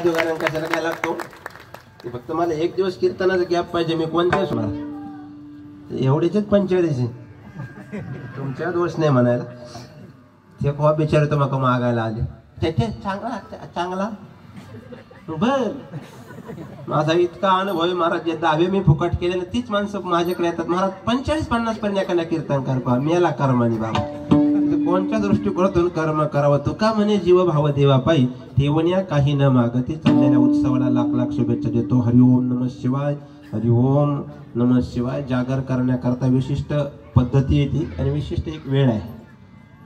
वाद्य गाणं कशाला काय लागतो फक्त मला एक दिवस कीर्तनाचा गॅप पाहिजे मी कोणत्याच मला एवढीच 45 तुमच्या दोष नाही म्हणायला ते कोहा बिचारे तर मग मागायला आले ते चांगला चांगला बर माझा इतका अनुभव आहे महाराज जे दावे मी फुकट केले ना तीच माणसं माझ्याकडे येतात महाराज 45-50 पर्यंत एखादा कीर्तनकार पहा मेला कर्मानी बाबा कोणत्या दृष्टिकोनातून कर्म करावं तुका म्हणे जीव भाव देवा पायी ठेवण्या काही न मागती चाललेल्या उत्सवाला लाख लाख शुभेच्छा देतो हरिओम नमः शिवाय हरिओम नमः शिवाय जागर करण्याकरता विशिष्ट पद्धती येते आणि विशिष्ट एक वेळ आहे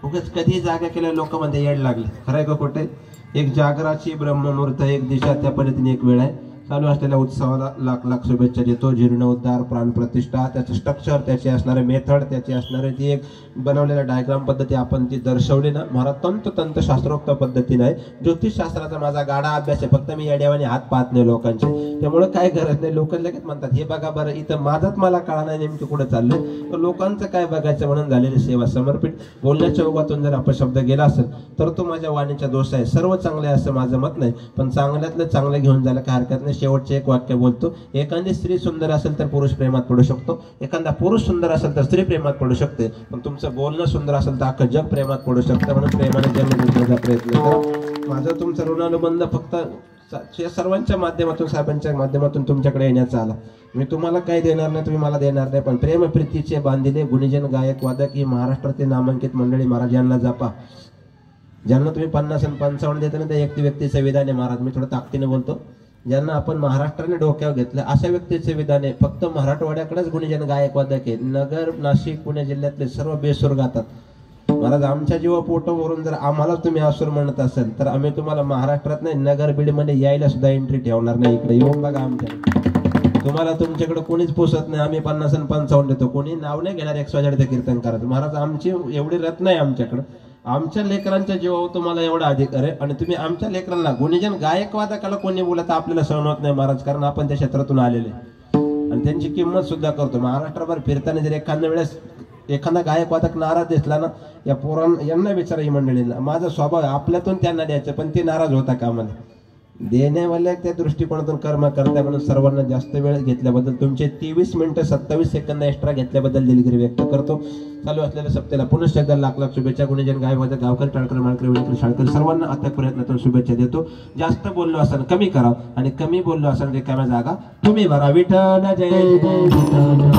उगाच कधी जागा केल्या लोक मध्ये येड लागले खरंय का खोटे एक जागराची ब्रह्ममुहूर्त एक दिशा त्या पद्धतीने एक वेळ आहे चालू असलेल्या उत्सवाला लाख लाख शुभेच्छा देतो जीर्णोद्धार प्राणप्रतिष्ठा त्याचं स्ट्रक्चर त्याची असणारे मेथड त्याची असणारे ती एक बनवलेल्या डायग्राम पद्धती आपण ती दर्शवली ना महाराज तंत शास्त्रोक्त पद्धतीने आहे ज्योतिषशास्त्राचा माझा गाडा अभ्यास आहे फक्त मी येड्यावाने हात पाहत नाही लोकांचे त्यामुळे काय गरज नाही लोक लगेच म्हणतात हे बघा बरं इथं माझाच मला कळा नाही नेमकं कुठं चाललंय तर लोकांचं काय बघायचं म्हणून झालेली सेवा समर्पित बोलण्याच्या ओघातून जर अपशब्द गेला असेल तर तो माझ्या वाणीचा दोष आहे सर्व चांगले असं माझं मत नाही पण चांगल्यातलं चांगलं घेऊन जायला काय हरकत नाही शेवटचे एक वाक्य बोलतो एखादी स्त्री सुंदर असेल तर पुरुष प्रेमात पडू शकतो एखादा पुरुष सुंदर असेल तर स्त्री प्रेमात पडू शकते पण तुमचं बोलणं सुंदर असेल तर अख्खं जग प्रेमात पडू शकतं म्हणून प्रेमाने जन्म घेण्याचा प्रयत्न करा माझा तुमचा ऋणानुबंध फक्त सर्वांच्या माध्यमातून साहेबांच्या माध्यमातून तुमच्याकडे येण्याचा आला मी तुम्हाला काही देणार नाही तुम्ही मला देणार नाही पण प्रेम प्रीतीचे बांधिले गुणीजन गायक वादक ही महाराष्ट्रातील नामांकित मंडळी महाराज यांना जपा ज्यांना तुम्ही 50 आणि 55 देता ना ते एक व्यक्तीचे विधान आहे महाराज मी थोडं ताकदीने बोलतो ज्यांना आपण महाराष्ट्राने डोक्यावर घेतलं अशा व्यक्तीचे विधान आहे फक्त मराठवाड्याकडेच गुणीजन गायक वादक आहे नगर नाशिक पुणे जिल्ह्यातले सर्व बेसूर गातात महाराज आमच्या जीवा पोटावरून जर आम्हाला तुम्ही असुर म्हणत असेल तर आम्ही तुम्हाला महाराष्ट्रात नाही नगर बीड मध्ये यायला सुद्धा एंट्री ठेवणार नाही इकडे येऊन बघा आमच्या तुम्हाला तुमच्याकडे कोणीच पोसत नाही आम्ही 50 आणि 55 देतो कोणी नाव नाही घेणार 100 कीर्तन करायचं महाराज आमची एवढी रत्न आहे आमच्याकडे आमच्या लेकरांच्या जीवावर तुम्हाला एवढा अधिकार आहे आणि तुम्ही आमच्या लेकरांना गुणीजन गायकवादकाला कोणी बोलत आपल्याला सहन होत नाही महाराज कारण आपण त्या क्षेत्रातून आलेले आणि त्यांची किंमत सुद्धा करतो महाराष्ट्रभर फिरताना जर एखाद्या वेळेस एखादा गायकवादक नाराज दिसला ना या पोरांना यांना विचारा ही मंडळीला माझा स्वभाव आपल्यातून त्यांना द्यायचं पण ते नाराज होता कामाला देण्यावाल्या त्या दृष्टिकोनातून कर्म करताय म्हणून सर्वांना जास्त वेळ घेतल्याबद्दल तुमचे 23 मिनिटं 27 सेकंद एक्स्ट्रा घेतल्याबद्दल दिलगिरी व्यक्त करतो चालू असलेल्या सप्त्याला पुनश्च एकदा लाख लाख शुभेच्छा गुणीजन गायकवादक गावकर टाळकर माळकर विळकर शाळकर सर्वांना अथक प्रयत्नातून शुभेच्छा देतो जास्त बोललो असताना कमी करा आणि कमी बोललो असताना रिकाम्या जागा तुम्ही भरा विठ्ठल जय जय विठ्ठल